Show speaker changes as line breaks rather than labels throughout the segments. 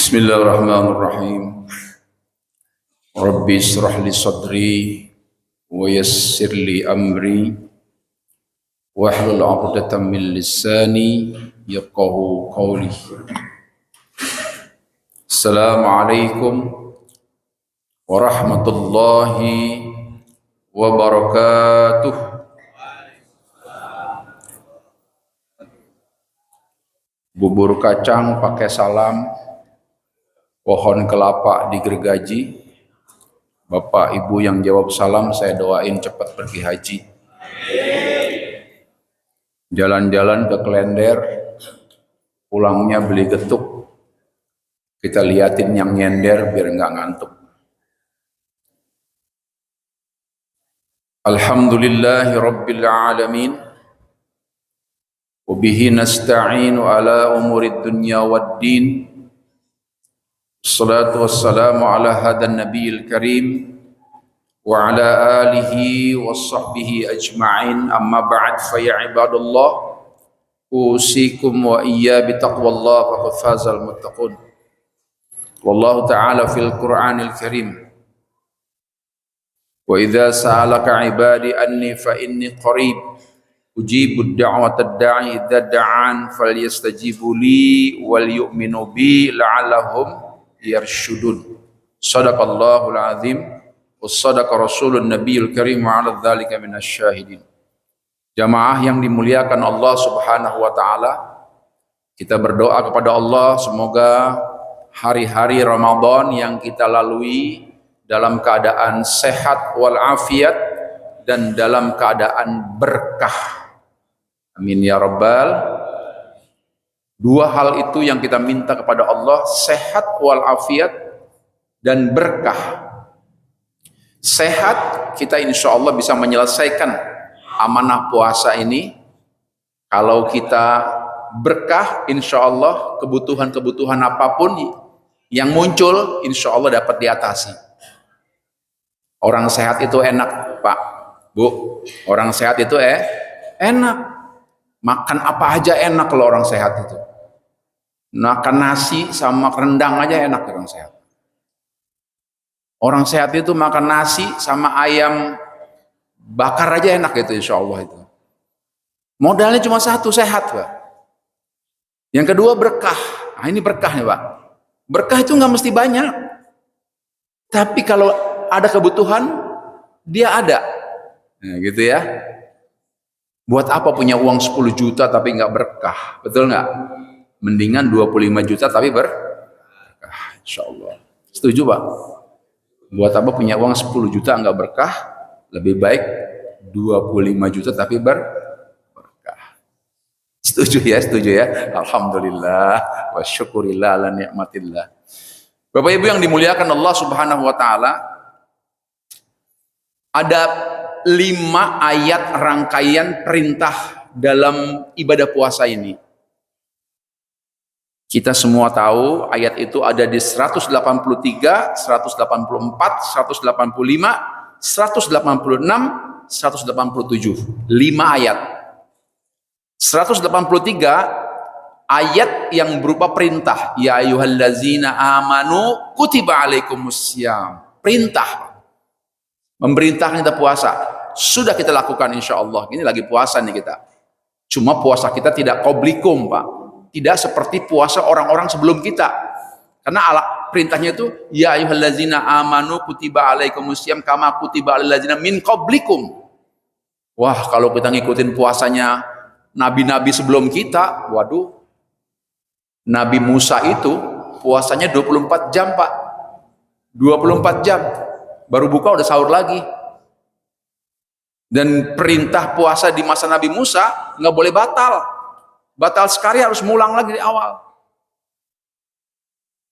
Bismillahirrahmanirrahim. Rabbi israh li sadri wa yassir li amri wahlul 'uqdatam min lisani yafqahu qawli. Assalamualaikum warahmatullahi wabarakatuh. Bubur kacang pakai salam, pohon kelapa digergaji. Bapak Ibu yang jawab salam saya doain cepat pergi haji. Jalan-jalan ke Klender, pulangnya beli getuk. Kita liatin yang nyender biar nggak ngantuk. Alhamdulillahi Rabbil Alamin. Wabihi nasta'inu ala umurid dunya waddin. Assalatu wassalamu ala hadan nabiyil karim wa ala alihi wa sahbihi ajma'in, amma ba'd, fa ya ibadallah usikum wa iyya bitaqwallah faqad fazal muttaqun. Wallahu ta'ala fil Qur'anil karim, wa idza sa'alaka ibadi anni fa inni qarib ujibu da'watad da'i idza da'an falyastajibu li wal yu'minu bi la'allahum yarshudun. Sadaqallahul azim wa sadaqa rasulun nabiyul karim wa ala dzalika minasyahidin. Jamaah yang dimuliakan Allah Subhanahu wa taala, kita berdoa kepada Allah semoga hari-hari Ramadan yang kita lalui dalam keadaan sehat wal afiat dan dalam keadaan berkah. Amin ya rabbal. Dua hal itu yang kita minta kepada Allah, sehat wal afiat dan berkah. Sehat, kita insya Allah bisa menyelesaikan amanah puasa ini. Kalau kita berkah, insya Allah kebutuhan-kebutuhan apapun yang muncul, insya Allah dapat diatasi. Orang sehat itu enak, Pak, Bu. Orang sehat itu enak. Makan apa aja enak kalau orang sehat itu. Makan nasi sama rendang aja enak orang sehat. Orang sehat itu makan nasi sama ayam bakar aja enak itu, insya Allah itu. Modalnya cuma satu, sehat, Pak. Yang kedua berkah. Nah, ini berkah nih, Pak. Berkah itu nggak mesti banyak. Tapi kalau ada kebutuhan, dia ada. Nah, gitu ya. Buat apa punya uang 10 juta tapi nggak berkah? Betul nggak? Mendingan 25 juta tapi berkah, insya Allah. Setuju, Pak? Buat apa punya uang 10 juta nggak berkah? Lebih baik 25 juta tapi berkah. Setuju ya? Alhamdulillah wa syukurillah ala ni'matillah. Bapak Ibu yang dimuliakan Allah Subhanahu wa taala, ada 5 ayat rangkaian perintah dalam ibadah puasa ini. Kita semua tahu ayat itu ada di 183, 184, 185, 186, 187. 5 ayat. 183 ayat yang berupa perintah. Ya ayyuhallazina amanu kutiba alaikumussyam. Perintah. Memerintahkan kita puasa. Sudah kita lakukan insya Allah. Ini lagi puasa nih kita. Cuma puasa kita tidak qoblikum, Pak. Tidak seperti puasa orang-orang sebelum kita. Karena perintahnya itu ya ayyuhallazina amanu kutiba alaikumussyam kama kutiba alal ladzina min qablikum. Wah, kalau kita ngikutin puasanya nabi-nabi sebelum kita, waduh. Nabi Musa itu puasanya 24 jam, Pak. 24 jam. Baru buka udah sahur lagi. Dan perintah puasa di masa Nabi Musa nggak boleh batal. Batal sekali harus mulang lagi di awal.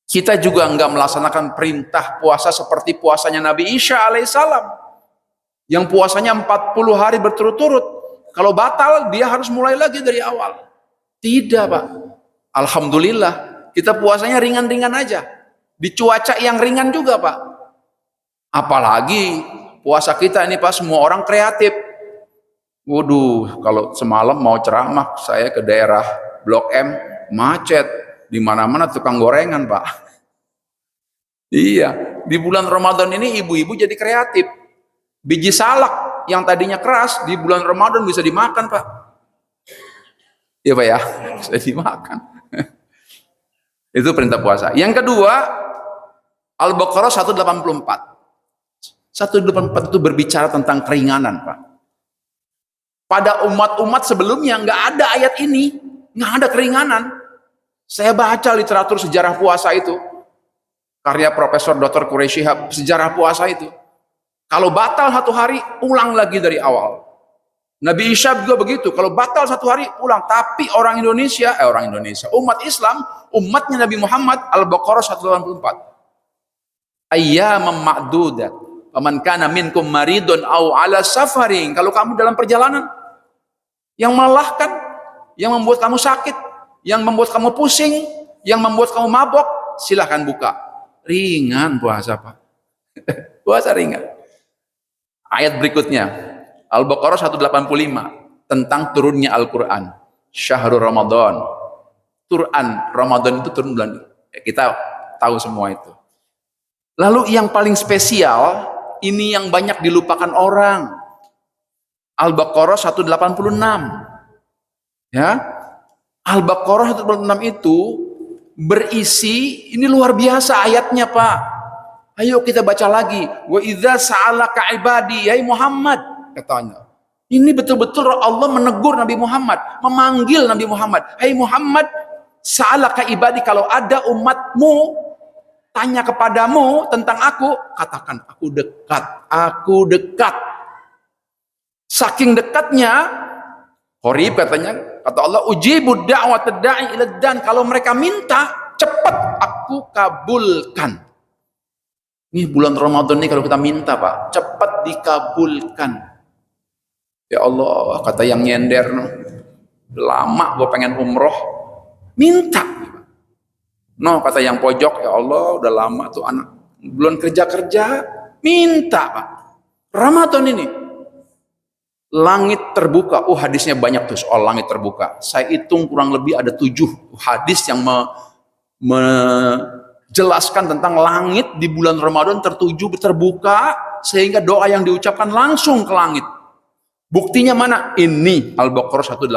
Kita juga nggak melaksanakan perintah puasa seperti puasanya Nabi Isa alaihissalam. Yang puasanya 40 hari berturut-turut. Kalau batal dia harus mulai lagi dari awal. Tidak, Pak. Alhamdulillah kita puasanya ringan-ringan aja. Di cuaca yang ringan juga, Pak. Apalagi puasa kita ini, Pak, semua orang kreatif. Waduh, kalau semalam mau ceramah, saya ke daerah Blok M, macet. Di mana-mana tukang gorengan, Pak. Iya, di bulan Ramadan ini ibu-ibu jadi kreatif. Biji salak yang tadinya keras di bulan Ramadan bisa dimakan, Pak. Iya, Pak ya, bisa dimakan. Itu perintah puasa. Yang kedua, Al-Baqarah 184. 184 itu berbicara tentang keringanan, Pak. Pada umat-umat sebelumnya nggak ada ayat ini, nggak ada keringanan. Saya baca literatur sejarah puasa itu, karya Profesor Dr. Quraisy Shihab, sejarah puasa itu. Kalau batal satu hari, ulang lagi dari awal. Nabi Isa juga begitu, kalau batal satu hari, ulang. Tapi orang Indonesia, umat Islam, umatnya Nabi Muhammad, Al-Baqarah 184. Ayyamam ma'dudat. Faman kana minkum maridun aw ala safarin. Kalau kamu dalam perjalanan yang melelahkan, yang membuat kamu sakit, yang membuat kamu pusing, yang membuat kamu mabok, silahkan buka. Ringan puasa, Pak. Puasa ringan. Ayat berikutnya, Al-Baqarah 185, tentang turunnya Al-Quran. Syahrul Ramadan. Ramadan itu turun bulan. Kita tahu semua itu. Lalu yang paling spesial, ini yang banyak dilupakan orang. Al-Baqarah 186. Ya. Al-Baqarah 186 itu berisi, ini luar biasa ayatnya, Pak. Ayo kita baca lagi. Wa idza sa'alaka ibadi, ya Muhammad, katanya. Ini betul-betul Allah menegur Nabi Muhammad, memanggil Nabi Muhammad. Hai Muhammad, sa'alaka ibadi, kalau ada umatmu tanya kepadamu tentang aku, katakan aku dekat, aku dekat. Saking dekatnya, Qorib katanya, kata Allah, ujibud da'watad da'i ilad dan, kalau mereka minta, cepat aku kabulkan. Ini bulan Ramadan ini kalau kita minta, Pak, cepat dikabulkan. Ya Allah, kata yang nyender, lama gue pengen umroh, minta. No, kata yang pojok, ya Allah, udah lama tuh anak belum kerja-kerja, minta, Pak. Ramadan ini, langit terbuka. Hadisnya banyak tuh soal langit terbuka. Saya hitung kurang lebih ada 7 hadis yang jelaskan tentang langit di bulan Ramadan terbuka, sehingga doa yang diucapkan langsung ke langit. Buktinya mana? Ini Al-Baqarah 186.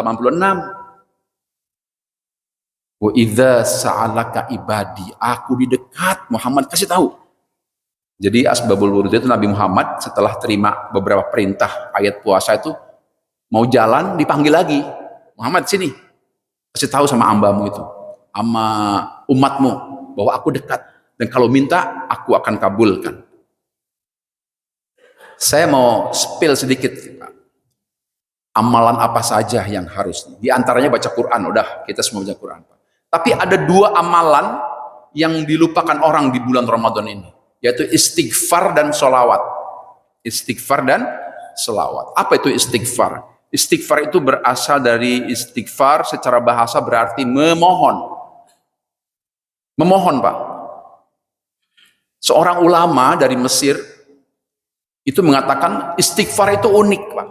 Wa idza sa'alaka ibadi, aku di dekat. Muhammad kasih tahu. Jadi asbabul wurud itu Nabi Muhammad setelah terima beberapa perintah ayat puasa itu, mau jalan dipanggil lagi. Muhammad sini, kasih tahu sama hambamu itu, sama umatmu, bahwa aku dekat, dan kalau minta aku akan kabulkan. Saya mau spill sedikit, amalan apa saja yang harus, di antaranya baca Quran. Udah, kita semua baca Quran, tapi ada 2 amalan yang dilupakan orang di bulan Ramadan ini, yaitu istighfar dan sholawat. Istighfar dan sholawat. Apa itu istighfar? Istighfar itu berasal dari istighfar, secara bahasa berarti memohon. Memohon, Pak. Seorang ulama dari Mesir itu mengatakan istighfar itu unik, Pak.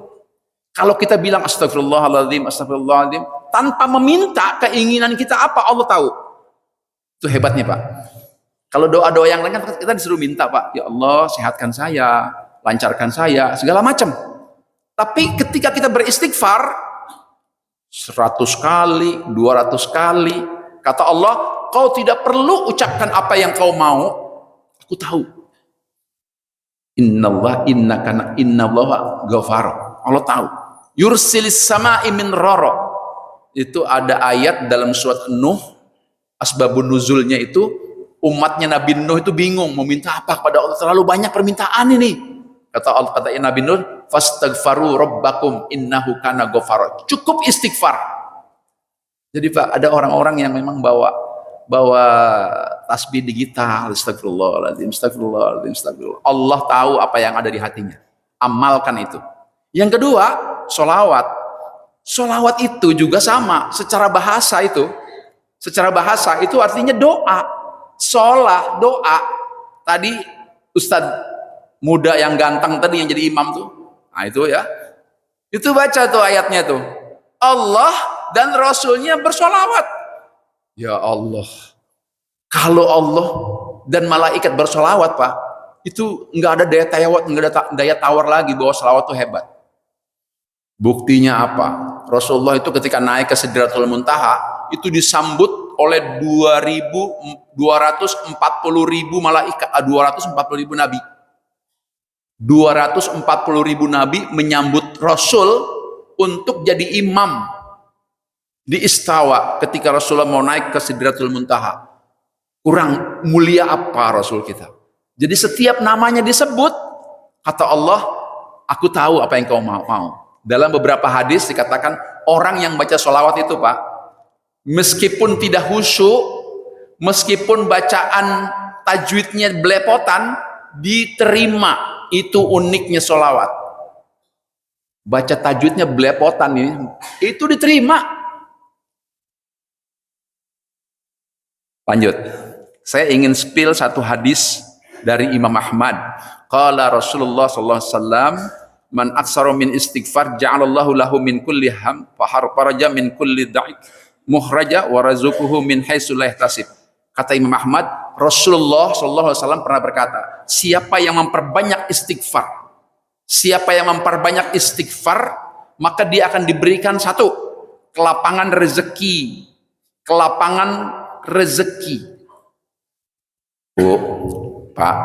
Kalau kita bilang astagfirullahaladzim, astagfirullahaladzim, tanpa meminta keinginan kita apa, Allah tahu. Itu hebatnya, Pak. Kalau doa-doa yang lain kan kita disuruh minta, Pak. Ya Allah, sehatkan saya, lancarkan saya, segala macam. Tapi ketika kita beristighfar 100 kali, 200 kali, kata Allah, kau tidak perlu ucapkan apa yang kau mau, aku tahu. Innallaha ghafar. Allah tahu. Yursilis sama'i min rara. Itu ada ayat dalam surat Nuh, asbabun nuzulnya itu, umatnya Nabi Nuh itu bingung mau minta apa kepada Allah, terlalu banyak permintaan ini. Kata Allah, kata Nabi Nuh, fastaghfaru rabbakum innahu kana ghafara. Cukup istighfar. Jadi Pak, ada orang-orang yang memang bawa tasbih digital, astagfirullahaladzim, astagfirullahaladzim, astagfirullah. Allah tahu apa yang ada di hatinya. Amalkan itu. Yang kedua, sholawat. Sholawat itu juga sama, secara bahasa itu artinya doa. Sholah, doa. Tadi Ustadz muda yang ganteng tadi yang jadi imam tuh, nah itu ya, itu baca tuh ayatnya tuh, Allah dan Rasulnya bersholawat. Ya Allah, kalau Allah dan malaikat bersolawat, Pak, itu nggak ada daya tawar lagi bahwa selawat itu hebat. Buktinya apa? Rasulullah itu ketika naik ke Sidratul Muntaha itu disambut oleh 240.000 malaikat, 240.000 nabi. 240.000 nabi menyambut Rasul untuk jadi imam di Istawa ketika Rasulullah mau naik ke Sidratul Muntaha. Kurang mulia apa Rasul kita? Jadi setiap namanya disebut, kata Allah, aku tahu apa yang kau mau. Dalam beberapa hadis dikatakan orang yang baca sholawat itu, Pak, meskipun tidak khusyuk, meskipun bacaan tajwidnya belepotan, diterima. Itu uniknya sholawat. Baca tajwidnya belepotan ini, itu diterima. Lanjut. Saya ingin spill satu hadis dari Imam Ahmad. Qala Rasulullah sallallahu alaihi wasallam, man aksara min istighfar ja'alallahu lahu min kulli ham faraja min kulli da'ik mukhraja wa razuquhu min haitsu la yahtasib. Kata Imam Ahmad, Rasulullah sallallahu alaihi wasallam pernah berkata, siapa yang memperbanyak istighfar, maka dia akan diberikan satu, kelapangan rezeki. Bu, Pak,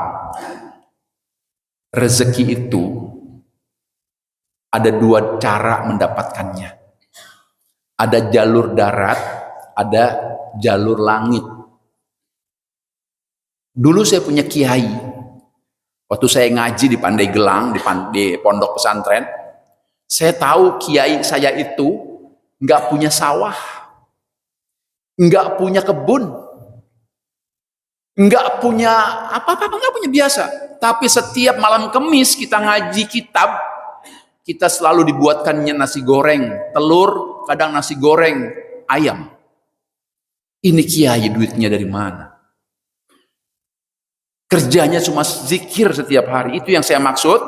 rezeki itu ada dua cara mendapatkannya. Ada jalur darat, ada jalur langit. Dulu saya punya kiai. Waktu saya ngaji di Pandeglang, di pondok pesantren, saya tahu kiai saya itu nggak punya sawah, nggak punya kebun, nggak punya apa-apa, nggak punya biasa. Tapi setiap malam Kamis kita ngaji kitab, kita selalu dibuatkannya nasi goreng, telur, kadang nasi goreng, ayam. Ini kiai duitnya dari mana? Kerjanya cuma zikir setiap hari. Itu yang saya maksud.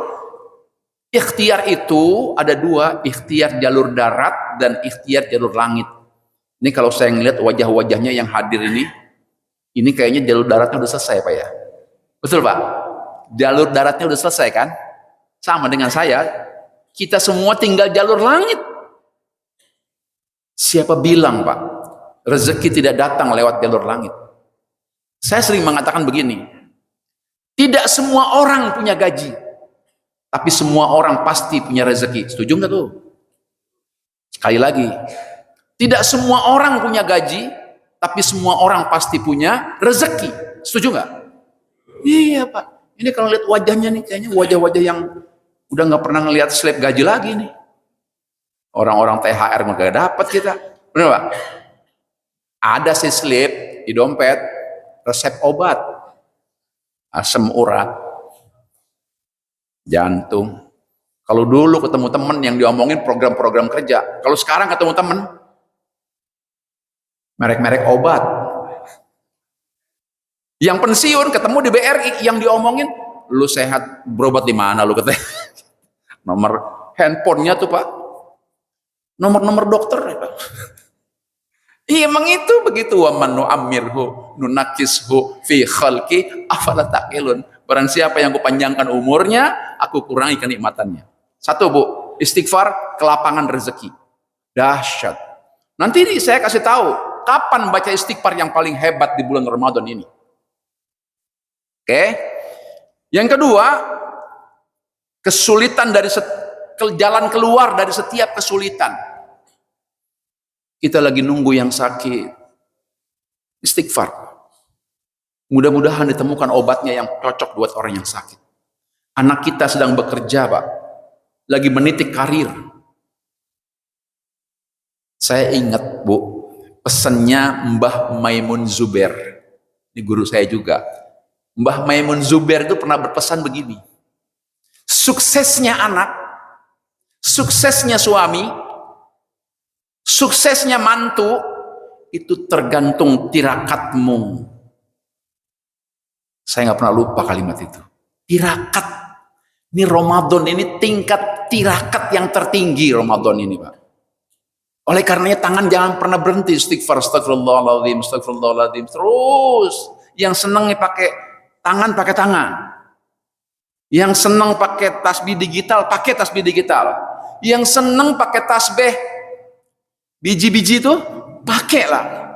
Ikhtiar itu ada dua, ikhtiar jalur darat dan ikhtiar jalur langit. Ini kalau saya ngeliat wajah-wajahnya yang hadir ini kayaknya jalur daratnya udah selesai, Pak ya. Betul, Pak? Jalur daratnya udah selesai kan? Sama dengan saya. Kita semua tinggal jalur langit. Siapa bilang, Pak, rezeki tidak datang lewat jalur langit? Saya sering mengatakan begini, tidak semua orang punya gaji, tapi semua orang pasti punya rezeki. Setuju nggak tuh? Sekali lagi, tidak semua orang punya gaji, tapi semua orang pasti punya rezeki. Setuju nggak? Iya, Pak. Ini kalau lihat wajahnya nih, kayaknya wajah-wajah yang udah nggak pernah ngelihat slip gaji lagi nih. Orang-orang THR nggak dapat kita, benar, Pak? Ada sih slip di dompet, resep obat, asam urat, jantung. Kalau dulu ketemu temen yang diomongin program-program kerja, kalau sekarang ketemu temen, merek-merek obat. Yang pensiun ketemu di BRI, yang diomongin, lu sehat, berobat di mana lu katanya? Nomor handphonenya tuh, Pak, nomor dokter ya, Pak. Iya, emang itu begitu. Wa man nu'ammirhu nunakishu fi khalqi afala taqilun. Barang siapa yang kupanjangkan umurnya, aku kurangi kenikmatannya. Satu, Bu, istighfar kelapangan rezeki. Dahsyat. Nanti ini saya kasih tahu kapan baca istighfar yang paling hebat di bulan Ramadan ini. Oke. Yang kedua, kesulitan dari jalan keluar dari setiap kesulitan. Kita lagi nunggu yang sakit, istighfar. Mudah-mudahan ditemukan obatnya yang cocok buat orang yang sakit. Anak kita sedang bekerja, Pak, lagi menitik karir. Saya ingat, Bu, pesannya Mbah Maimun Zubair. Ini guru saya juga. Mbah Maimun Zubair itu pernah berpesan begini, suksesnya anak, suksesnya suami, suksesnya mantu itu tergantung tirakatmu. Saya nggak pernah lupa kalimat itu. Tirakat. Ini Ramadan ini tingkat tirakat yang tertinggi Ramadan ini, Pak. Oleh karenanya tangan jangan pernah berhenti istighfar, astagfirullahaladzim, astagfirullahaladzim, terus. Yang seneng pakai tangan. Yang seneng pakai tasbih digital, pakai tasbih digital. Yang seneng pakai tasbih biji-biji itu, pakailah.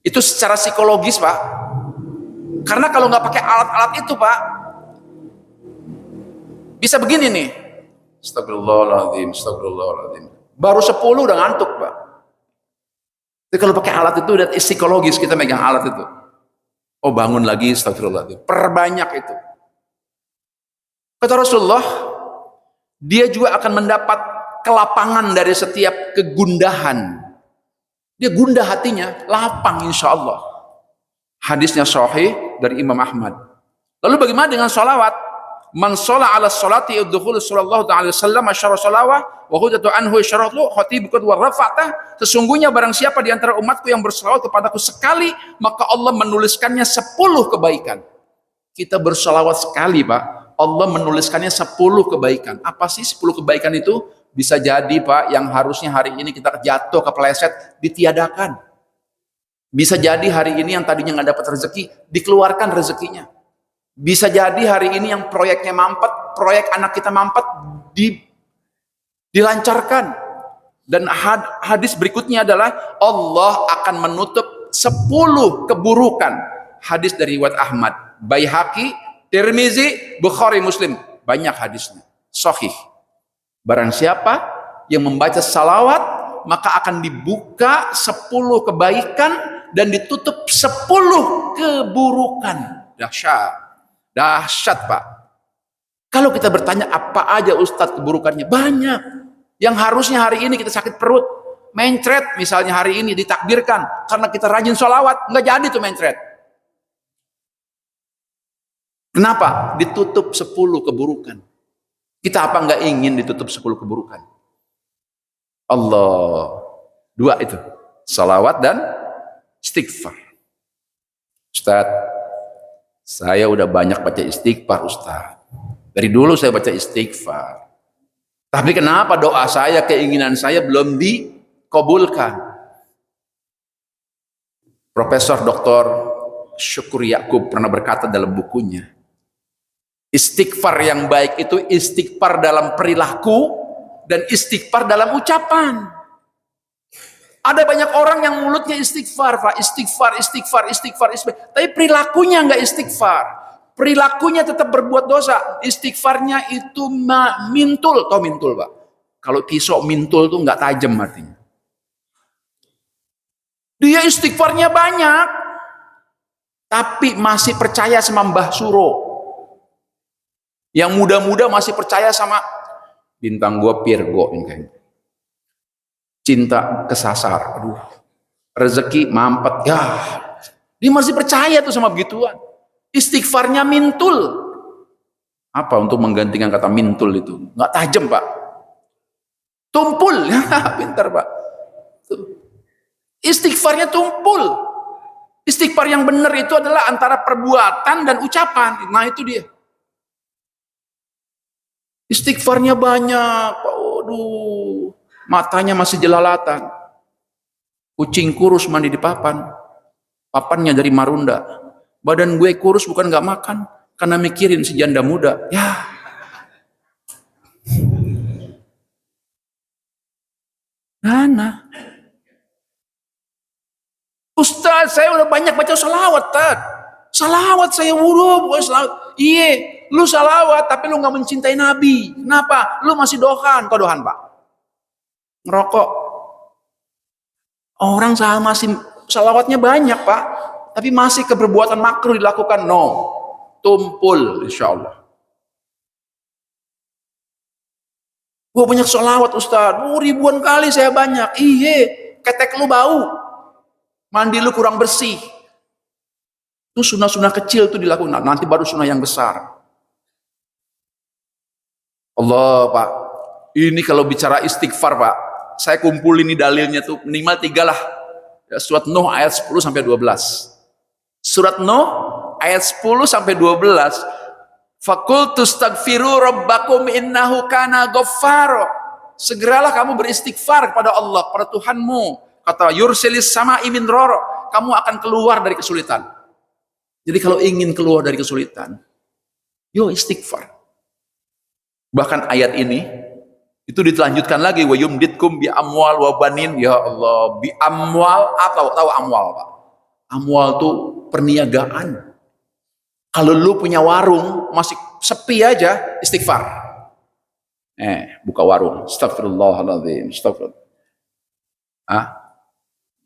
Itu secara psikologis, Pak. Karena kalau nggak pakai alat-alat itu, Pak, bisa begini nih. Astagfirullahaladzim. Baru 10 udah ngantuk, Pak. Tapi kalau pakai alat itu udah psikologis, kita megang alat itu. Oh, bangun lagi, astagfirullahaladzim. Perbanyak itu. Kata Rasulullah, dia juga akan mendapat kelapangan dari setiap kegundahan. Dia gundah hatinya, lapang insya Allah. Hadisnya sahih dari Imam Ahmad. Lalu bagaimana dengan sholawat? Man shola ala sholati yudkhulu sallallahu ta'ala sallam asyara sholawah wa hudatu anhu syaratu khatibukat wa rafa'ta. Sesungguhnya barang siapa di antara umatku yang bersalawat kepadaku sekali, maka Allah menuliskannya 10 kebaikan. Kita bersalawat sekali, Pak, Allah menuliskannya 10 kebaikan. Apa sih 10 kebaikan itu? Bisa jadi, Pak, yang harusnya hari ini kita jatuh kepleset ditiadakan. Bisa jadi hari ini yang tadinya nggak dapat rezeki dikeluarkan rezekinya. Bisa jadi hari ini yang proyeknya mampet, proyek anak kita mampet, dilancarkan. Dan hadis berikutnya adalah Allah akan menutup 10 keburukan. Hadis dari riwayat Ahmad, Baihaqi, Tirmizi, Bukhari, Muslim. Banyak hadisnya, sahih. Barang siapa yang membaca salawat, maka akan dibuka 10 kebaikan dan ditutup 10 keburukan. Dahsyat, Pak. Kalau kita bertanya apa aja Ustadz keburukannya, banyak. Yang harusnya hari ini kita sakit perut, mencret misalnya hari ini ditakdirkan karena kita rajin sholawat, nggak jadi tuh mencret. Kenapa? Ditutup 10 keburukan. Kita apa nggak ingin ditutup 10 keburukan? Allah. 2 itu, sholawat dan istighfar. Ustadz, saya udah banyak baca istighfar, Ustaz. Dari dulu saya baca istighfar. Tapi kenapa doa saya, keinginan saya belum dikabulkan? Profesor Dr. Syukri Yakub pernah berkata dalam bukunya, istighfar yang baik itu istighfar dalam perilaku dan istighfar dalam ucapan. Ada banyak orang yang mulutnya istighfar, Pak. Istighfar. Tapi perilakunya enggak istighfar. Perilakunya tetap berbuat dosa. Istighfarnya itu mintul. Tahu mintul, Pak? Kalau pisau mintul itu enggak tajam artinya. Dia istighfarnya banyak, tapi masih percaya sama Mbah Suro. Yang muda-muda masih percaya sama bintang gua Virgo ini kayaknya. Cinta kesasar, aduh, rezeki mampet, ya, dia masih percaya tuh sama begituan. Istighfarnya mintul. Apa untuk menggantikan kata mintul itu? Nggak tajam, Pak. Tumpul, ya, pintar, Pak. Istighfarnya tumpul. Istighfar yang benar itu adalah antara perbuatan dan ucapan. Nah itu dia. Istighfarnya banyak, aduh. Matanya masih jelalatan. Kucing kurus mandi di papan. Papannya dari Marunda. Badan gue kurus bukan gak makan. Karena mikirin si janda muda. Ya. Nana. Ustaz, saya udah banyak baca salawat, Tad. Salawat saya wudhu, bukan salawat. Iya, lu salawat tapi lu gak mencintai Nabi. Kenapa? Lu masih dohan. Kau dohan, Pak? Ngerokok. Orang masih salawatnya banyak, Pak, tapi masih keperbuatan makruh dilakukan. No, tumpul insya Allah. Gua banyak salawat, Ustaz. Ribuan kali saya banyak. Iya, ketek lu bau, mandi lu kurang bersih. Itu sunnah-sunnah kecil tuh dilakukan. Nanti baru sunnah yang besar. Allah, Pak. Ini kalau bicara istighfar, Pak, saya kumpulin ini dalilnya tuh minimal 3 lah. Ya, surat Nuh ayat 10 sampai 12. Surat Nuh ayat 10 sampai 12. Faqultu astaghfiru rabbakum innahu kana ghaffara. Segeralah kamu beristighfar kepada Allah, kepada Tuhanmu. Kata yursilis sama'i min roro. kamu akan keluar dari kesulitan. Jadi kalau ingin keluar dari kesulitan, yo istighfar. Bahkan ayat ini itu dilanjutkan lagi, wa yumditkum bi amwal wa banin. Ya Allah, bi amwal, atau tahu amwal Pak? Amwal tuh perniagaan. Kalau lu punya warung masih sepi aja, istighfar. Buka warung, astagfirullahaladzim, astagfirullah.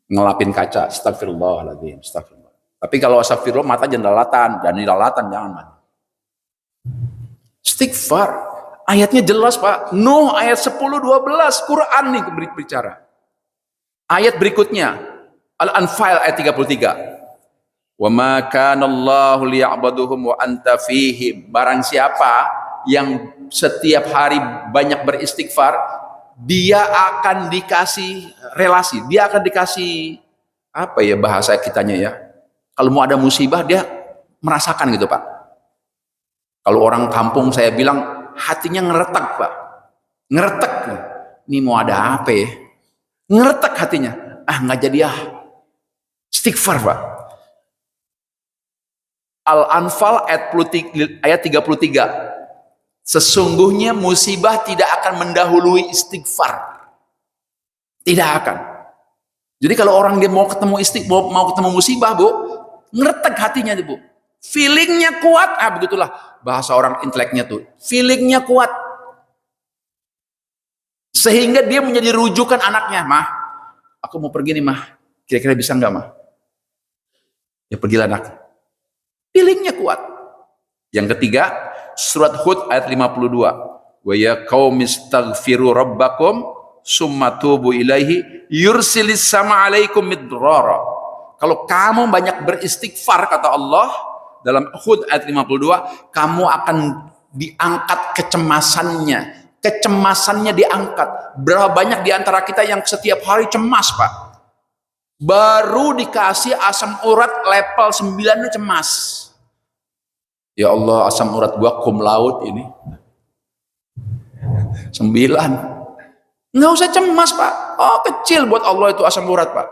Ngelapin kaca, astagfirullahaladzim, astagfirullah. Tapi kalau astagfirullah mata jendelatan, dan lalatan jangan man. Istighfar. Ayatnya jelas Pak. Nuh ayat 10-12, Quran nih berbicara. Ayat berikutnya, Al-Anfal ayat 33. Wa ma kana Allahu liya'buduhum wa anta fihim. Barang siapa yang setiap hari banyak beristighfar, dia akan dikasih relasi, dia akan dikasih apa ya bahasa kitanya ya. Kalau mau ada musibah dia merasakan gitu Pak. Kalau orang kampung saya bilang hatinya ngeretek Pak, ngeretek. Ini mau ada apa ya? Ngeretek hatinya. Nggak jadi istighfar Pak. Al-Anfal ayat 33. Sesungguhnya musibah tidak akan mendahului istighfar. Tidak akan. Jadi kalau orang dia mau ketemu mau ketemu musibah, Bu, ngeretek hatinya Bu. Feelingnya kuat, begitulah bahasa orang inteleknya tuh. Feelingnya kuat. Sehingga dia menjadi rujukan anaknya. Mah, aku mau pergi nih Mah. Kira-kira bisa nggak Mah? Ya pergilah anak. Feelingnya kuat. Yang ketiga, surat Hud ayat 52. Wa ya qaumi istaghfiru rabbakum summa tubu ilaihi yursilis sama alaikum midrara. Kalau kamu banyak beristighfar kata Allah dalam Hud ayat 52, kamu akan diangkat kecemasannya. Kecemasannya diangkat. Berapa banyak di antara kita yang setiap hari cemas, Pak? Baru dikasih asam urat level 9 cemas. Ya Allah, asam urat gua cum laude ini 9. Nggak usah cemas Pak. Kecil buat Allah itu asam urat Pak.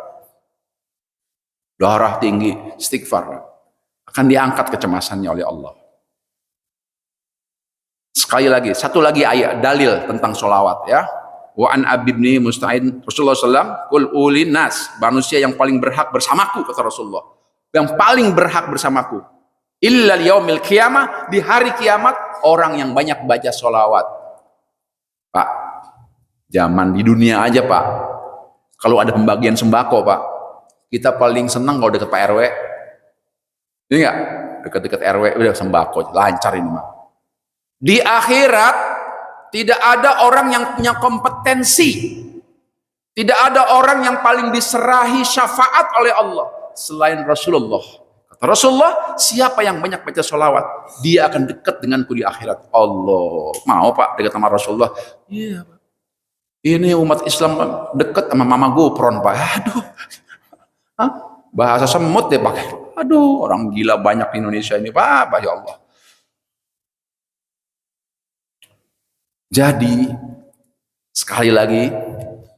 Darah tinggi, istighfar Pak. Akan diangkat kecemasannya oleh Allah. Sekali lagi, satu lagi ayat dalil tentang sholawat ya. Wa an abibni musta'in Rasulullah SAW, kul ulin nas, manusia yang paling berhak bersamaku kata Rasulullah. Yang paling berhak bersamaku. Illa yaumil qiyamah, di hari kiamat orang yang banyak baca sholawat. Pak, zaman di dunia aja Pak, kalau ada pembagian sembako Pak, kita paling senang kalau dekat Pak RW. Ini enggak? Dekat-dekat RW udah sembako, lancar ini Pak. Di akhirat tidak ada orang yang punya kompetensi, tidak ada orang yang paling diserahi syafaat oleh Allah selain Rasulullah. Rasulullah, siapa yang banyak baca sholawat, dia akan dekat denganku di akhirat. Allah, mau Pak dekat sama Rasulullah? Iya Pak. Ini umat Islam dekat sama mama gopron Pak. Aduh, bahasa semut deh Pak. Aduh, orang gila banyak di Indonesia ini Pak, ya Allah. Jadi, sekali lagi,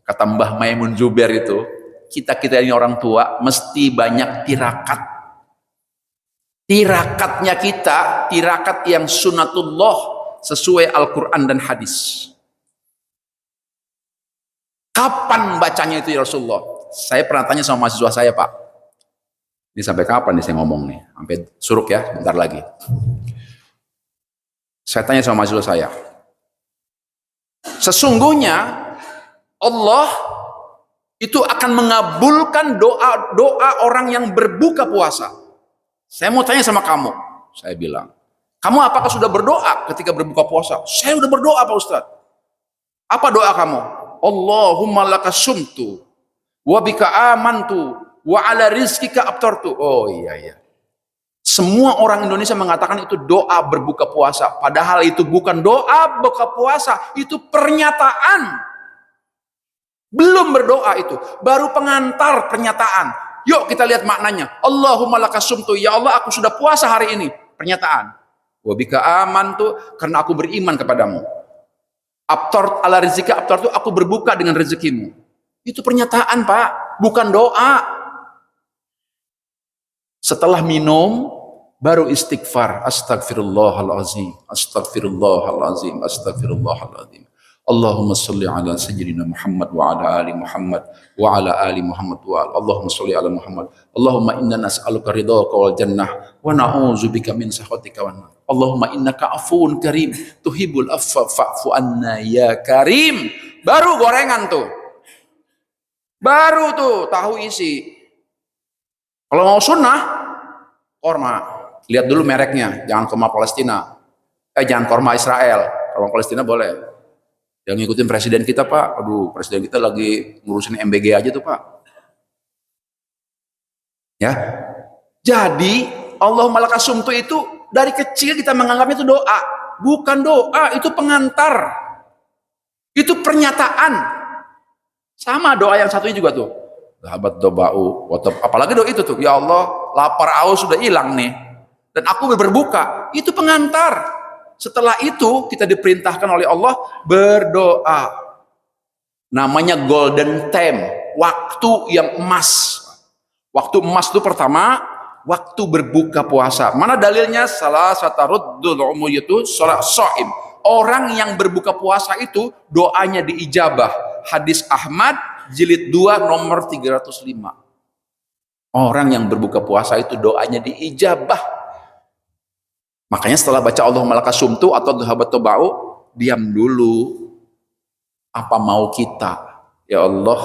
kata Mbah Maimun Zubair itu, kita ini orang tua mesti banyak tirakat. Tirakatnya kita, tirakat yang sunatullah sesuai Al-Quran dan hadis. Kapan bacanya itu ya Rasulullah? Saya pernah tanya sama mahasiswa saya Pak. Ini sampai kapan nih saya ngomong nih? Sampai suruk ya, bentar lagi. Saya tanya sama mahasiswa saya. Sesungguhnya Allah itu akan mengabulkan doa orang yang berbuka puasa. Saya mau tanya sama kamu, saya bilang, kamu apakah sudah berdoa ketika berbuka puasa? Saya sudah berdoa Pak Ustadz. Apa doa kamu? Allahumma laka sumtu, wa bika amantu, wa ala rizkika abtartu. Oh iya. Semua orang Indonesia mengatakan itu doa berbuka puasa. Padahal itu bukan doa berbuka puasa, itu pernyataan. Belum berdoa itu, baru pengantar pernyataan. Yuk kita lihat maknanya. Allahumma lakasumtu, ya Allah aku sudah puasa hari ini. Pernyataan. Wa bika amantu, karena aku beriman kepadamu. Abtart ala rizika abtartu, aku berbuka dengan rezekimu. Itu pernyataan Pak, bukan doa. Setelah minum, baru istighfar. Astagfirullahalazim, astagfirullahalazim, astagfirullahalazim. Allahumma salli ala sayyidina Muhammad wa ala ali Muhammad wa ala ali Muhammad wa ala. Allahumma salli ala Muhammad. Allahumma inna nas'aluka ridhaka wal jannah wa na'udzubika min sakhatika wan nar. Allahumma innaka afuwun karim tuhibbul afwa fa'fu anna ya karim. Baru gorengan tuh. Baru tuh tahu isi. Kalau mau sunnah, korma. Lihat dulu mereknya, jangan korma Palestina. Jangan korma Israel. Korma Palestina boleh. Yang ngikutin presiden kita, Pak. Aduh, presiden kita lagi ngurusin MBG aja tuh, Pak. Ya. Jadi, Allahumma lakas sumtu itu dari kecil kita menganggapnya itu doa. Bukan doa, itu pengantar. Itu pernyataan. Sama doa yang satunya juga tuh. Sahabat doba'u. Apalagi doa itu tuh. Ya Allah, lapar aus sudah hilang nih. Dan aku berbuka. Itu pengantar. Setelah itu kita diperintahkan oleh Allah berdoa. Namanya golden time, waktu yang emas. Waktu emas itu pertama, waktu berbuka puasa. Mana dalilnya? Salah sataruddul umur itu salat shaim. Orang yang berbuka puasa itu doanya diijabah. Hadis Ahmad jilid 2 nomor 305. Orang yang berbuka puasa itu doanya diijabah. Makanya setelah baca Allahumma lakas sumtu atau dhahabat toba'u, diam dulu. Apa mau kita? Ya Allah,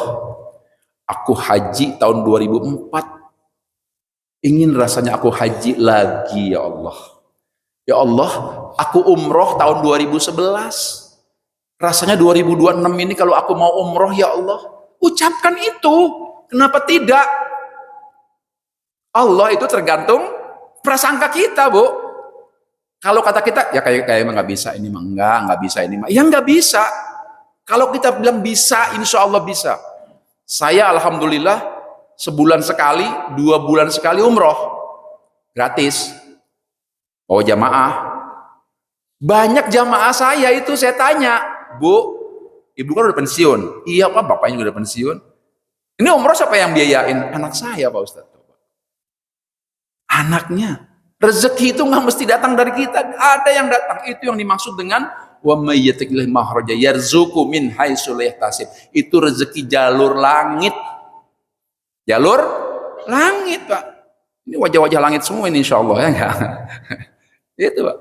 aku haji tahun 2004. Ingin rasanya aku haji lagi ya Allah. Ya Allah, aku umroh tahun 2011. Rasanya 2026 ini kalau aku mau umroh ya Allah. Ucapkan itu. Kenapa tidak? Allah itu tergantung prasangka kita, Bu. Kalau kata kita, ya kayak nggak bisa ini mah nggak bisa ini mah, ya nggak bisa. Kalau kita bilang bisa, insya Allah bisa. Saya alhamdulillah sebulan sekali, 2 bulan sekali umroh, gratis. Oh jamaah, banyak jamaah saya itu saya tanya, Bu, ibu kan udah pensiun? Iya Pak, bapaknya juga udah pensiun. Ini umroh siapa yang biayain? Anak saya Pak Ustadz. Anaknya. Rezeki itu nggak mesti datang dari kita, ada yang datang. Itu yang dimaksud dengan wa may yattaqillah mahraja yarzuqu min haitsu la yahtasib. Itu rezeki jalur langit. Jalur langit, Pak. Ini wajah-wajah langit semua ini insyaallah ya enggak. Itu, Pak.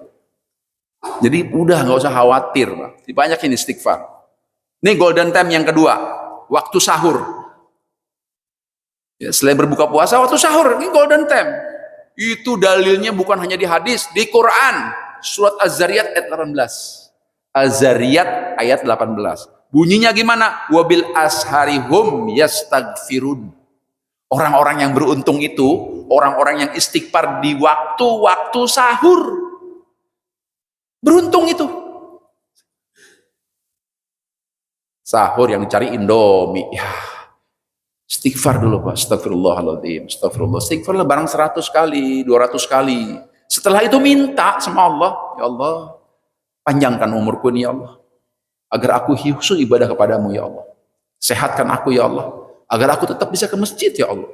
Jadi udah nggak usah khawatir, Pak. Dibanyakin istighfar. Ini golden time yang kedua, waktu sahur. Ya, selain berbuka puasa, waktu sahur ini golden time. Itu dalilnya bukan hanya di hadis, di Quran. Surat Az-Zariyat ayat 18. Az-Zariyat ayat 18. Bunyinya gimana? Wabil asharihum yastaghfirun. Orang-orang yang beruntung itu, orang-orang yang istighfar di waktu-waktu sahur. Beruntung itu. Sahur yang dicari Indomie. Ya. Istighfar dulu Pak, astagfirullahaladzim, astagfirullah. Istighfarlah barang 100 kali, 200 kali. Setelah itu minta sama Allah, ya Allah, panjangkan umurku ini ya Allah. Agar aku khusyuk ibadah kepadamu ya Allah. Sehatkan aku ya Allah. Agar aku tetap bisa ke masjid ya Allah.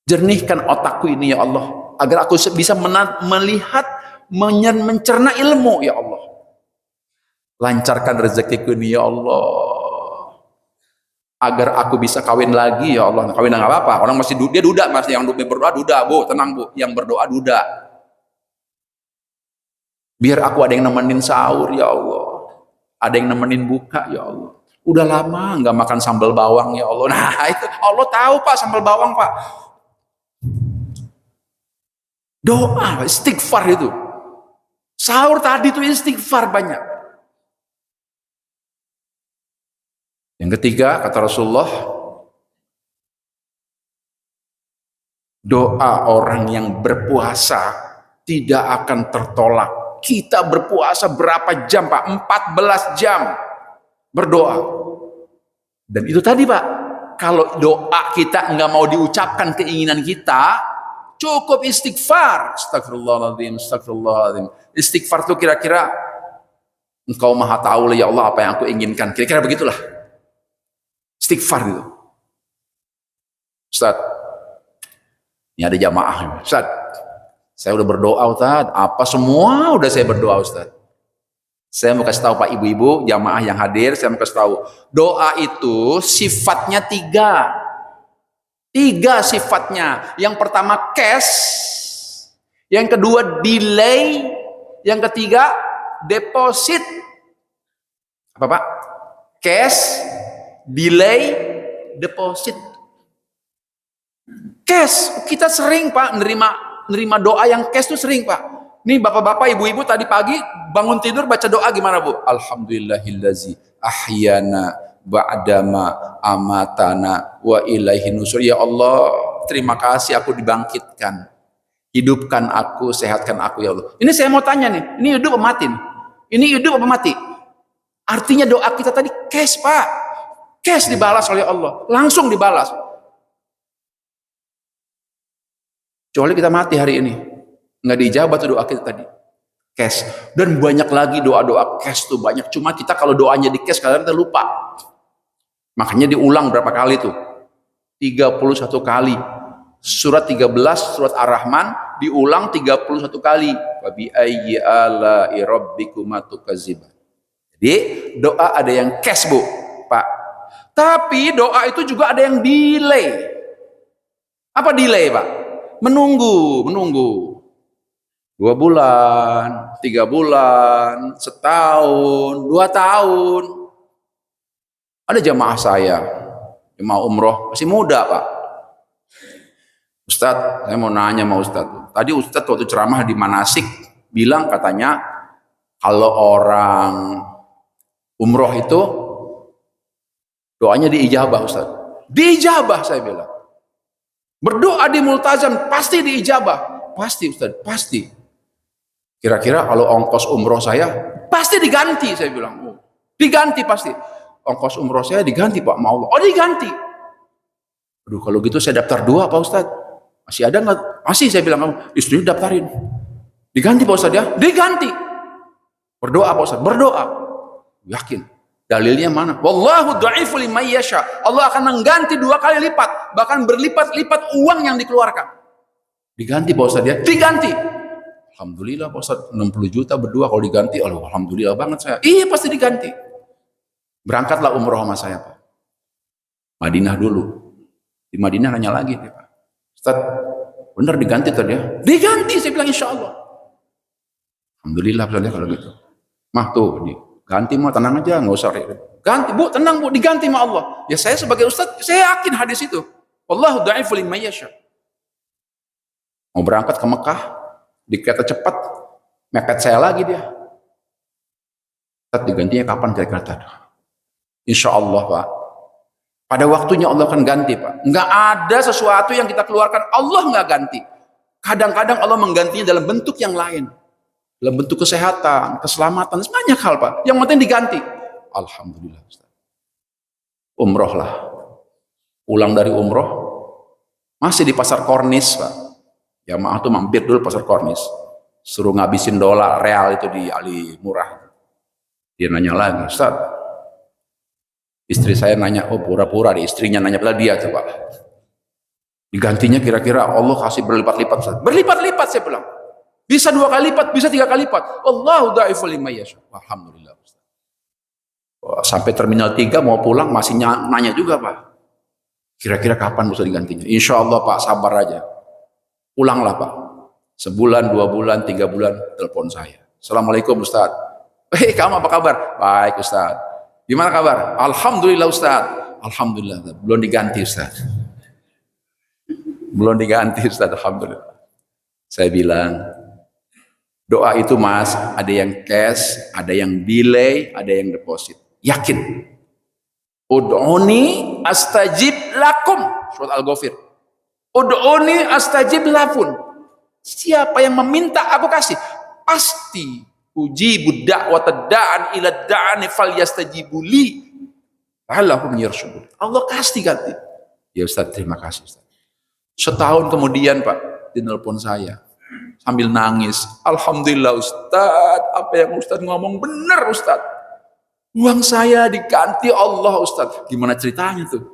Jernihkan otakku ini ya Allah. Agar aku bisa melihat, mencerna ilmu ya Allah. Lancarkan rezekiku ini ya Allah. Agar aku bisa kawin lagi ya Allah. Kawin nggak apa-apa, orang masih dia duda, masih yang berdoa duda, Bu, tenang Bu, yang berdoa duda. Biar aku ada yang nemenin sahur ya Allah, ada yang nemenin buka ya Allah. Udah lama nggak makan sambal bawang ya Allah. Nah itu Allah tahu Pak, sambal bawang Pak. Doa, istighfar itu. Sahur tadi itu istighfar banyak. Yang ketiga, kata Rasulullah, doa orang yang berpuasa tidak akan tertolak. Kita berpuasa berapa jam Pak? 14 jam berdoa. Dan itu tadi Pak, kalau doa kita nggak mau diucapkan keinginan kita, cukup istighfar. Astagfirullahaladzim, astagfirullahaladzim. Istighfar itu kira-kira, Engkau maha tahu ya Allah apa yang aku inginkan. Kira-kira begitulah. Istighfar itu. Ustaz, Ini ada jamaah. Ustaz, saya udah berdoa Ustaz. Apa semua udah saya berdoa Ustaz. Saya mau kasih tahu Pak ibu-ibu, jamaah yang hadir, saya mau kasih tahu. Doa itu sifatnya tiga. Tiga sifatnya. Yang pertama cash. Yang kedua delay. Yang ketiga deposit. Apa Pak? Cash, delay, deposit. Cash, kita sering Pak nerima doa yang cash tuh sering Pak. Nih bapak-bapak, ibu-ibu tadi pagi bangun tidur baca doa gimana Bu? Alhamdulillahillazi ahyana ba'dama amatana wa ilaihi nusur. Ya Allah, terima kasih aku dibangkitkan. Hidupkan aku, sehatkan aku ya Allah. Ini saya mau tanya nih, ini hidup apa mati nih? Ini hidup apa mati? Artinya doa kita tadi cash Pak. Cash dibalas oleh Allah, langsung dibalas. Kecuali kita mati hari ini, nggak dijawab tuh doa kita tadi, cash. Dan banyak lagi doa-doa cash tuh banyak. Cuma kita kalau doanya di cash kadang kita lupa. Makanya diulang berapa kali tuh? 31 kali. Surat 13, surat Ar-Rahman diulang 31 kali. Wa bi ayyi ala'i rabbikuma tukadziban. Jadi doa ada yang cash Bu, Pak. Tapi doa itu juga ada yang delay. Apa delay Pak? Menunggu. 2 bulan, 3 bulan, setahun, 2 tahun. Ada jamaah saya, jamaah umroh, masih muda Pak. Ustadz, saya mau nanya sama Ustadz. Tadi Ustadz waktu ceramah di Manasik bilang katanya kalau orang umroh itu doanya diijabah Ustadz. Diijabah saya bilang. Berdoa di multazam pasti diijabah. Pasti Ustaz, pasti. Kira-kira kalau ongkos umroh saya pasti diganti, saya bilang. Oh, diganti pasti. Ongkos umroh saya diganti Pak, mau Allah. Oh diganti. Aduh kalau gitu saya daftar 2 Pak Ustaz. Masih ada nggak? Masih saya bilang, istrinya daftarin. Diganti Pak Ustaz ya? Diganti. Berdoa Pak Ustaz, berdoa. Yakin. Dalilnya mana? Wallahu dha'ifu liman yasha. Allah akan mengganti 2 kali lipat, bahkan berlipat-lipat uang yang dikeluarkan. Diganti Pak Ustaz ya? Diganti. Alhamdulillah Pak Ustaz, 60 juta berdua kalau diganti. Alhamdulillah banget saya. Iya pasti diganti. Berangkatlah umroh sama saya Pak. Madinah dulu. Di Madinah nanya lagi dia Pak. Ustaz, benar diganti tadi ya? Diganti saya bilang insya Allah. Alhamdulillah Pak kalau gitu. Mah tuh ganti mah tenang aja, nggak usah ganti Bu, tenang Bu, diganti sama Allah. Ya saya sebagai Ustadz, saya yakin hadis itu. Wallahu dha'ifu liman yasha. Mau berangkat ke Mekah, di kereta cepat, mepet saya lagi dia. Ustadz digantinya kapan kira-kira? Insya Allah Pak. Pada waktunya Allah akan ganti Pak. Nggak ada sesuatu yang kita keluarkan Allah nggak ganti. Kadang-kadang Allah menggantinya dalam bentuk yang lain. Dalam bentuk kesehatan, keselamatan, banyak hal Pak. Yang penting diganti. Alhamdulillah Ustaz. Umroh lah. Pulang dari umroh, masih di pasar Kornis Pak. Jamaah tuh mampir dulu pasar Kornis. Suruh ngabisin dolar, real itu di Ali Murah. Dia nanya lagi, Ustaz. Istri saya nanya, oh pura-pura di istrinya nanya pada dia tuh Pak. Digantinya kira-kira Allah kasih berlipat-lipat Ustaz. Berlipat-lipat saya bilang. Bisa 2 kali lipat, bisa 3 kali lipat. Allahu dha'ifu liman yasha. Alhamdulillah. Sampai terminal 3 mau pulang masih nanya juga Pak. Kira-kira kapan bisa digantinya? Insya Allah Pak, sabar aja. Pulanglah Pak. Sebulan, 2 bulan, 3 bulan, telepon saya. Assalamualaikum Ustaz. Kamu apa kabar? Baik Ustaz. Gimana kabar? Alhamdulillah Ustaz. Alhamdulillah. Belum diganti Ustaz. Belum diganti Ustaz. Alhamdulillah. Saya bilang, doa itu Mas, ada yang cash, ada yang delay, ada yang deposit. Yakin. Ud'uni astajib lakum. Surat Al-Ghafir. Ud'uni astajib lakum. Siapa yang meminta aku kasih. Pasti. Ujibu da'wata da'an ila da'ani falyastajibu li. La'allahum yarshudun. Allah kasih ganti. Ya Ustaz, terima kasih Ustaz. Setahun kemudian Pak, dia nelpon saya. Sambil nangis, Alhamdulillah Ustaz, apa yang Ustaz ngomong benar Ustaz. Uang saya diganti Allah Ustaz. Gimana ceritanya tuh?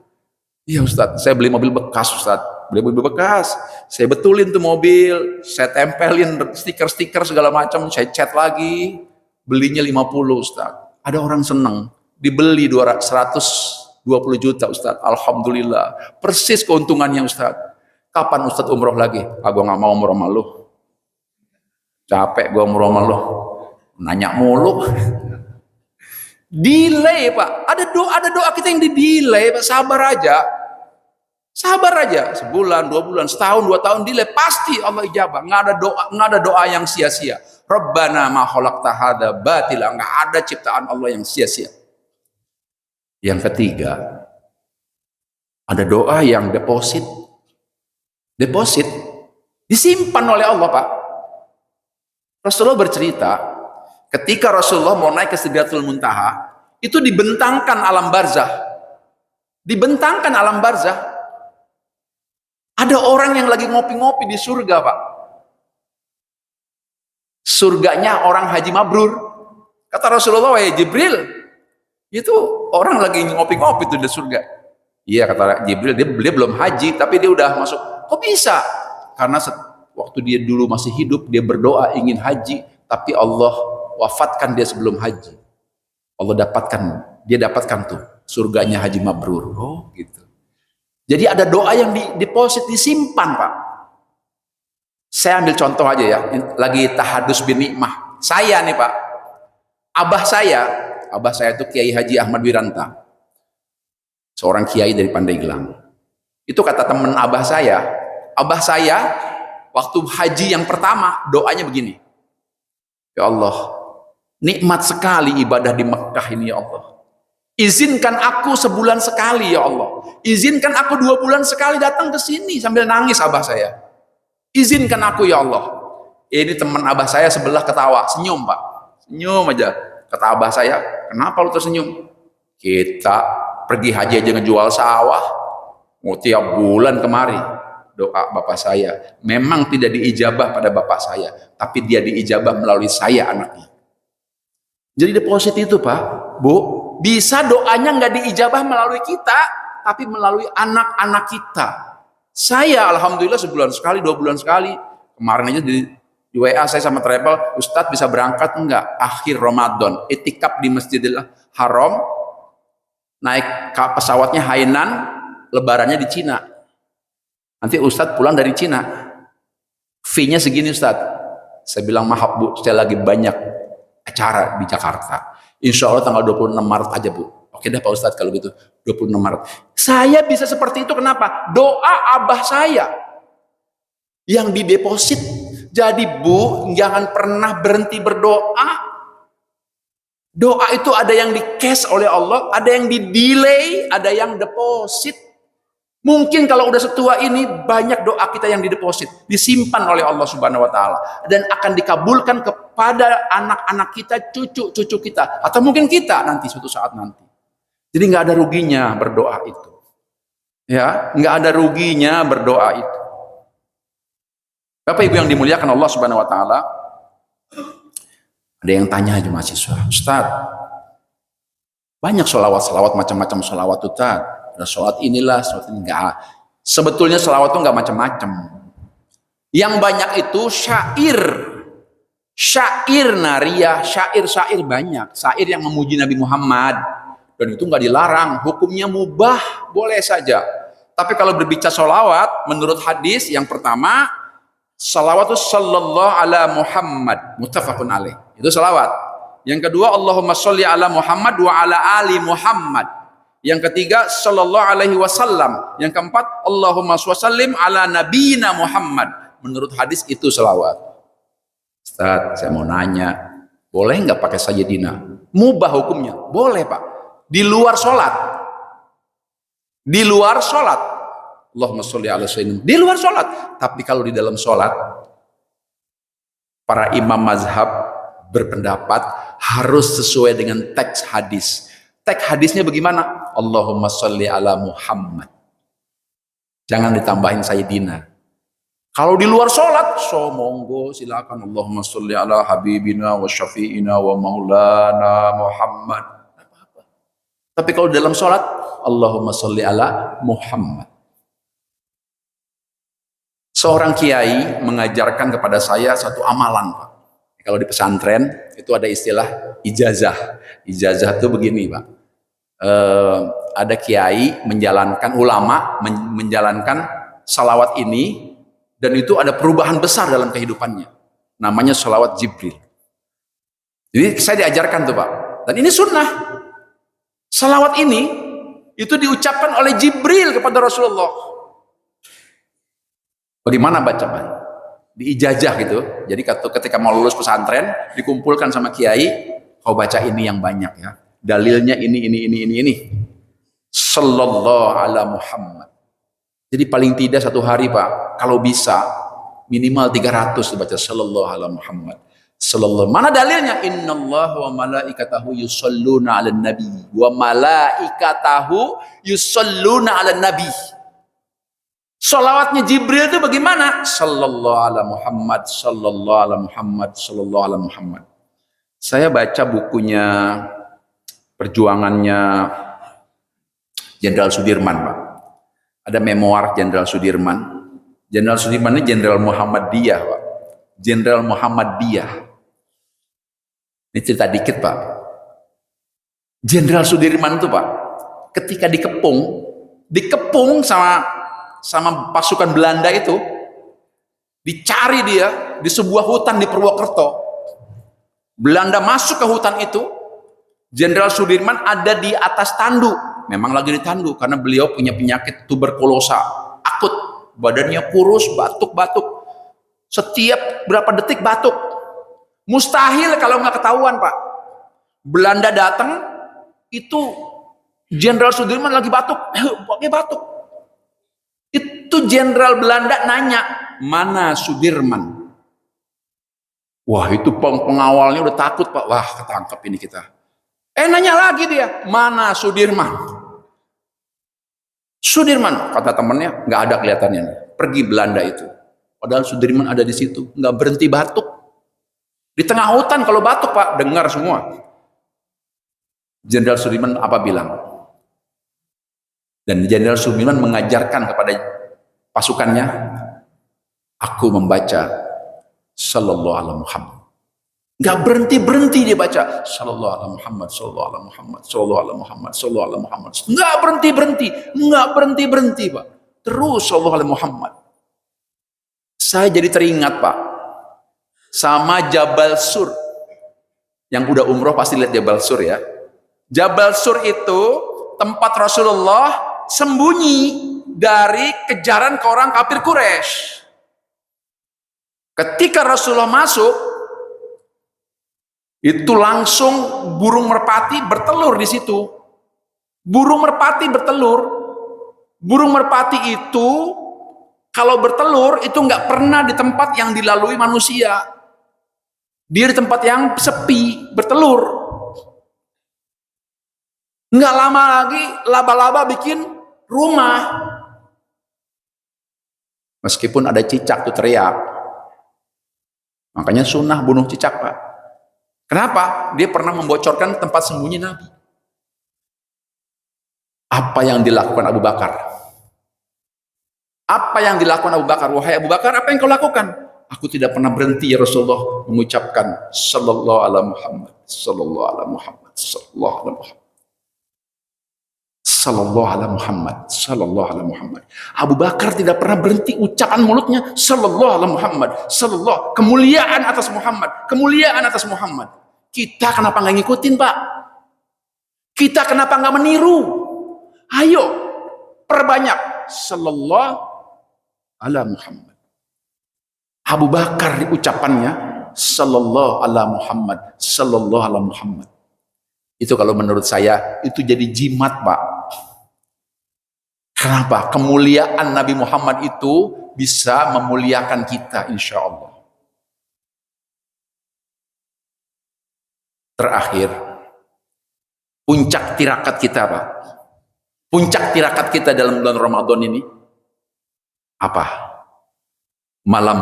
Iya Ustaz, saya beli mobil bekas Ustaz. beli mobil bekas. Saya betulin tuh mobil, saya tempelin stiker-stiker segala macam, saya cat lagi. Belinya 50 Ustaz. Ada orang senang, dibeli 120 juta Ustaz. Alhamdulillah. Persis keuntungannya Ustaz. Kapan Ustaz umroh lagi? Gua nggak mau umroh sama lu. Capek gua umroh sama lu. Nanya mulu. Delay Pak, ada doa kita yang di-delay Pak, sabar aja, sebulan, 2 bulan, setahun, 2 tahun delay, pasti Allah ijabah. Nggak ada doa yang sia-sia. Rabbana ma khalaqta hadza batila, nggak ada ciptaan Allah yang sia-sia. Yang ketiga, ada doa yang deposit disimpan oleh Allah Pak. Rasulullah bercerita, ketika Rasulullah mau naik ke Sidratul Muntaha, itu dibentangkan alam barzah. Ada orang yang lagi ngopi-ngopi di surga, Pak. Surganya orang haji mabrur. Kata Rasulullah, "Wahai Jibril, itu orang lagi ngopi-ngopi tuh di surga." Iya, kata Jibril, dia belum haji, tapi dia udah masuk. Kok bisa? Karena waktu dia dulu masih hidup, dia berdoa ingin haji, tapi Allah wafatkan dia sebelum haji. Dia dapatkan tuh surganya haji mabrur. Oh, gitu. Jadi ada doa yang deposit, disimpan, Pak. Saya ambil contoh aja ya, lagi tahadus bin nikmah. Saya nih, Pak. Abah saya itu Kiai Haji Ahmad Wiranta. Seorang kiai dari Pandeglang. Itu kata teman abah saya waktu haji yang pertama doanya begini. Ya Allah, nikmat sekali ibadah di Mekah ini ya Allah. Izinkan aku sebulan sekali ya Allah. Izinkan aku 2 bulan sekali datang ke sini, sambil nangis abah saya. Izinkan aku ya Allah. Ini teman abah saya sebelah ketawa, senyum Pak. Senyum aja. Kata abah saya, kenapa lu tersenyum? Kita pergi haji aja ngejual sawah. Mau tiap bulan kemari. Doa bapak saya memang tidak diijabah pada bapak saya, tapi dia diijabah melalui saya anaknya. Jadi deposit itu Pak, Bu, bisa doanya nggak diijabah melalui kita, tapi melalui anak-anak kita. Saya alhamdulillah sebulan sekali, 2 bulan sekali. Kemarin aja di WA saya sama travel, Ustadz bisa berangkat enggak? Akhir Ramadan, itikaf di Masjidil Haram, naik pesawatnya Hainan, lebarannya di Cina. Nanti Ustadz pulang dari Cina, fee-nya segini Ustadz. Saya bilang maaf Bu, saya lagi banyak acara di Jakarta. Insya Allah tanggal 26 Maret aja Bu. Oke dah Pak Ustadz kalau gitu, 26 Maret. Saya bisa seperti itu kenapa? Doa abah saya yang dideposit. Jadi Bu, jangan pernah berhenti berdoa. Doa itu ada yang di cash oleh Allah, ada yang di delay, ada yang deposit. Mungkin kalau udah setua ini banyak doa kita yang dideposit, disimpan oleh Allah Subhanahu wa taala dan akan dikabulkan kepada anak-anak kita, cucu-cucu kita, atau mungkin kita nanti suatu saat nanti. Jadi nggak ada ruginya berdoa itu. Ya, nggak ada ruginya berdoa itu. Bapak Ibu yang dimuliakan Allah Subhanahu wa taala, ada yang tanya aja mahasiswa, Ustaz, banyak sholawat macam-macam sholawat Ustaz. Ada sholat inilah, sholat ini enggak. Sebetulnya sholawat itu enggak macam-macam. Yang banyak itu syair nariyah, syair banyak. Syair yang memuji Nabi Muhammad. Dan itu enggak dilarang, hukumnya mubah, boleh saja. Tapi kalau berbicara sholawat, menurut hadis yang pertama, sholawat itu sallallahu ala Muhammad, muttafaqun alaih. Itu sholawat. Yang kedua, Allahumma sholli ala Muhammad wa ala ali Muhammad. Yang ketiga, sallallahu alaihi wasallam. Yang keempat, Allahumma shollim ala nabiyina Muhammad. Menurut hadis itu selawat. Ustaz, saya mau nanya, boleh nggak pakai sayyidina? Mubah hukumnya? Boleh Pak. Di luar sholat. Di luar sholat. Allahumma sholli ala sayyidina. Di luar sholat. Tapi kalau di dalam sholat, para imam mazhab berpendapat harus sesuai dengan teks hadis. Teks hadisnya bagaimana? Allahumma sholli ala Muhammad. Jangan ditambahin sayyidina. Kalau di luar sholat, so monggo silakan Allahumma sholli ala habibina wa syafi'ina wa maulana Muhammad. Apa-apa. Tapi kalau dalam sholat, Allahumma sholli ala Muhammad. Seorang kiai mengajarkan kepada saya satu amalan, Pak. Kalau di pesantren itu ada istilah ijazah. Ijazah itu begini, Pak. Ada kiai menjalankan, ulama menjalankan salawat ini, dan itu ada perubahan besar dalam kehidupannya. Namanya salawat Jibril. Jadi saya diajarkan tuh, Pak. Dan ini sunnah. Salawat ini itu diucapkan oleh Jibril kepada Rasulullah. Bagaimana baca, Pak? Di ijazah gitu. Jadi ketika mau lulus pesantren, dikumpulkan sama kiai, kau baca ini yang banyak ya. Dalilnya ini. Sallallahu ala Muhammad. Jadi paling tidak satu hari, Pak, kalau bisa minimal 300 dibaca sallallahu ala Muhammad. Sallallahu. Mana dalilnya? Innallaha wa malaikatahu yusholluna 'alan nabi. Wa malaikatahu yusholluna 'alan nabi. Salawatnya Jibril itu bagaimana? Sallallahu ala Muhammad, sallallahu ala Muhammad, sallallahu ala Muhammad. Saya baca bukunya, perjuangannya Jenderal Sudirman, Pak. Ada memoir Jenderal Sudirman. Jenderal Sudirman ini Jenderal Muhammadiyah, Pak. Jenderal Muhammadiyah. Ini cerita dikit, Pak. Jenderal Sudirman itu, Pak, ketika dikepung sama pasukan Belanda itu, dicari dia di sebuah hutan di Purwokerto. Belanda masuk ke hutan itu, Jenderal Sudirman ada di atas tanduk, memang lagi di tanduk karena beliau punya penyakit tuberkulosa akut, badannya kurus, batuk-batuk, setiap berapa detik batuk, mustahil kalau nggak ketahuan, Pak. Belanda datang, itu Jenderal Sudirman lagi batuk, pakai batuk. Itu Jenderal Belanda nanya, mana Sudirman? Wah, itu pengawalnya udah takut, Pak. Wah, ketangkep ini kita. Nanya lagi dia, mana Sudirman? Sudirman, kata temannya, nggak ada kelihatannya. Pergi Belanda itu. Padahal Sudirman ada di situ, nggak berhenti batuk. Di tengah hutan kalau batuk, Pak, dengar semua. Jenderal Sudirman apa bilang? Dan Jenderal Sudirman mengajarkan kepada pasukannya, aku membaca sallallahu alaihi Muhammad. Nggak berhenti dia baca sallallahu alaihi Muhammad, sallallahu alaihi Muhammad, sallallahu alaihi Muhammad, sallallahu alaihi Muhammad. Nggak berhenti, Pak. Terus sallallahu alaihi Muhammad. Saya jadi teringat, Pak, sama Jabal Sur. Yang udah umroh pasti lihat Jabal Sur ya. Jabal Sur itu tempat Rasulullah sembunyi dari kejaran ke orang kafir Quraisy. Ketika Rasulullah masuk, itu langsung burung merpati bertelur di situ. Burung merpati bertelur. Burung merpati itu kalau bertelur itu nggak pernah di tempat yang dilalui manusia. Dia di tempat yang sepi bertelur. Nggak lama lagi laba-laba bikin rumah. Meskipun ada cicak tuh teriak. Makanya sunnah bunuh cicak, Pak. Kenapa? Dia pernah membocorkan tempat sembunyi Nabi. Apa yang dilakukan Abu Bakar? Apa yang dilakukan Abu Bakar? Wahai Abu Bakar, apa yang kau lakukan? Aku tidak pernah berhenti ya Rasulullah mengucapkan sallallahu alaihi Muhammad, sallallahu alaihi Muhammad, sallallahu alaihi Muhammad. Sallallahu alaihi Muhammad, sallallahu alaihi Muhammad. Abu Bakar tidak pernah berhenti ucapan mulutnya sallallahu alaihi Muhammad, sallallahu, kemuliaan atas Muhammad, kemuliaan atas Muhammad. Kita kenapa nggak ngikutin, Pak? Kita kenapa nggak meniru? Ayo perbanyak sallallahu alaihi Muhammad. Abu Bakar di ucapannya sallallahu alaihi Muhammad, sallallahu alaihi Muhammad. Itu kalau menurut saya itu jadi jimat, Pak. Kenapa? Kemuliaan Nabi Muhammad itu bisa memuliakan kita, insya Allah. Terakhir, puncak tirakat kita, Pak. Puncak tirakat kita dalam bulan Ramadan ini apa? Malam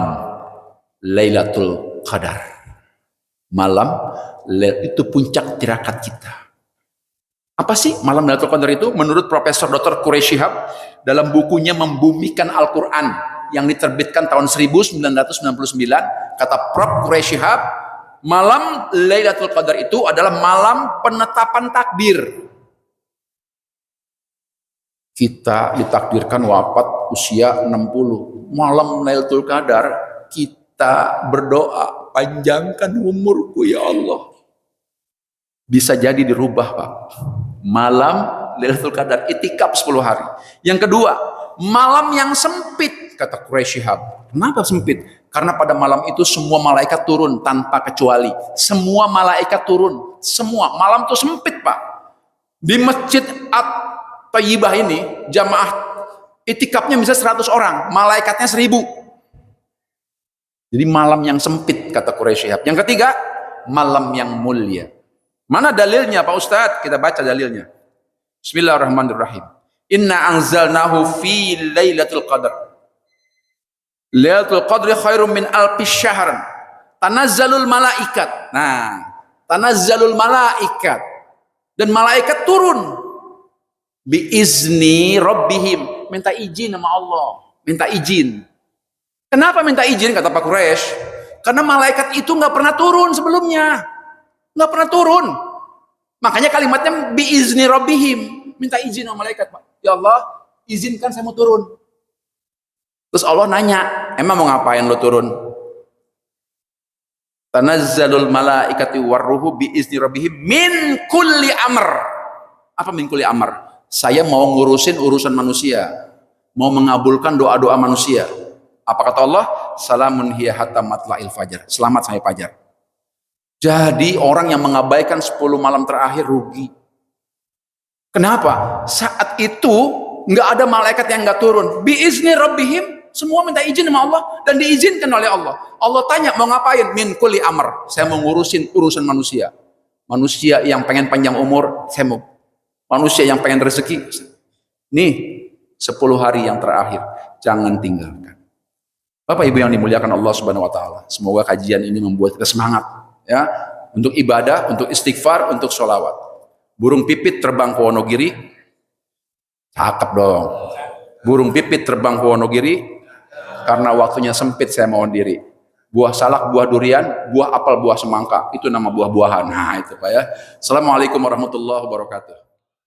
Lailatul Qadar. Malam itu puncak tirakat kita. Apa sih malam Lailatul Qadar itu? Menurut Profesor Dr. Quraish Shihab dalam bukunya Membumikan Al-Quran, yang diterbitkan tahun 1999, kata Prof. Quraish Shihab, malam Lailatul Qadar itu adalah malam penetapan takdir. Kita ditakdirkan wafat usia 60. Malam Lailatul Qadar kita berdoa, panjangkan umurku ya Allah. Bisa jadi dirubah, Pak. Malam Lailatul Qadar, itikaf 10 hari. Yang kedua, malam yang sempit, kata Quraish Shihab. Kenapa sempit? Karena pada malam itu semua malaikat turun tanpa kecuali. Semua malaikat turun. Semua. Malam itu sempit, Pak. Di Masjid At-Thayyibah ini, jamaah itikafnya bisa 100 orang. Malaikatnya 1000. Jadi malam yang sempit, kata Quraish Shihab. Yang ketiga, malam yang mulia. Mana dalilnya, Pak Ustadz? Kita baca dalilnya. Bismillahirrahmanirrahim. Inna anzalnahu fi Lailatul Qadar. Lailatul Qadri khairum min alfi syahr. Tanazzalul malaikat. Nah, tanazzalul malaikat. Dan malaikat turun. Biizni rabbihim. Minta izin sama Allah. Minta izin. Kenapa minta izin, kata Pak Quraish? Karena malaikat itu nggak pernah turun sebelumnya. Nggak pernah turun. Makanya kalimatnya biizni rabbihim. Minta izin sama malaikat, Pak. Ya Allah, izinkan saya mau turun. Terus Allah nanya, emang mau ngapain lo turun? Tanazzalul malaikati warruhu biizni rabbihim min kulli amr. Apa min kulli amr? Saya mau ngurusin urusan manusia. Mau mengabulkan doa-doa manusia. Apa kata Allah? Salamun hiya hatta matla'il fajar. Selamat sampai fajar. Jadi orang yang mengabaikan 10 malam terakhir rugi. Kenapa? Saat itu nggak ada malaikat yang nggak turun. Biizni rabbihim, semua minta izin sama Allah dan diizinkan oleh Allah. Allah tanya mau ngapain? Min kulli amr. Saya mau ngurusin urusan manusia. Manusia yang pengen panjang umur, saya mau. Manusia yang pengen rezeki. Nih 10 hari yang terakhir, jangan tinggalkan. Bapak Ibu yang dimuliakan Allah Subhanahu wa taala, semoga kajian ini membuat kita semangat ya, untuk ibadah, untuk istighfar, untuk sholawat. Burung pipit terbang ke Wonogiri, cakep dong. Burung pipit terbang ke Wonogiri, karena waktunya sempit saya mohon diri. Buah salak, buah durian, buah apel, buah semangka, itu nama buah-buahan. Nah itu Pak ya. Assalamualaikum warahmatullahi wabarakatuh.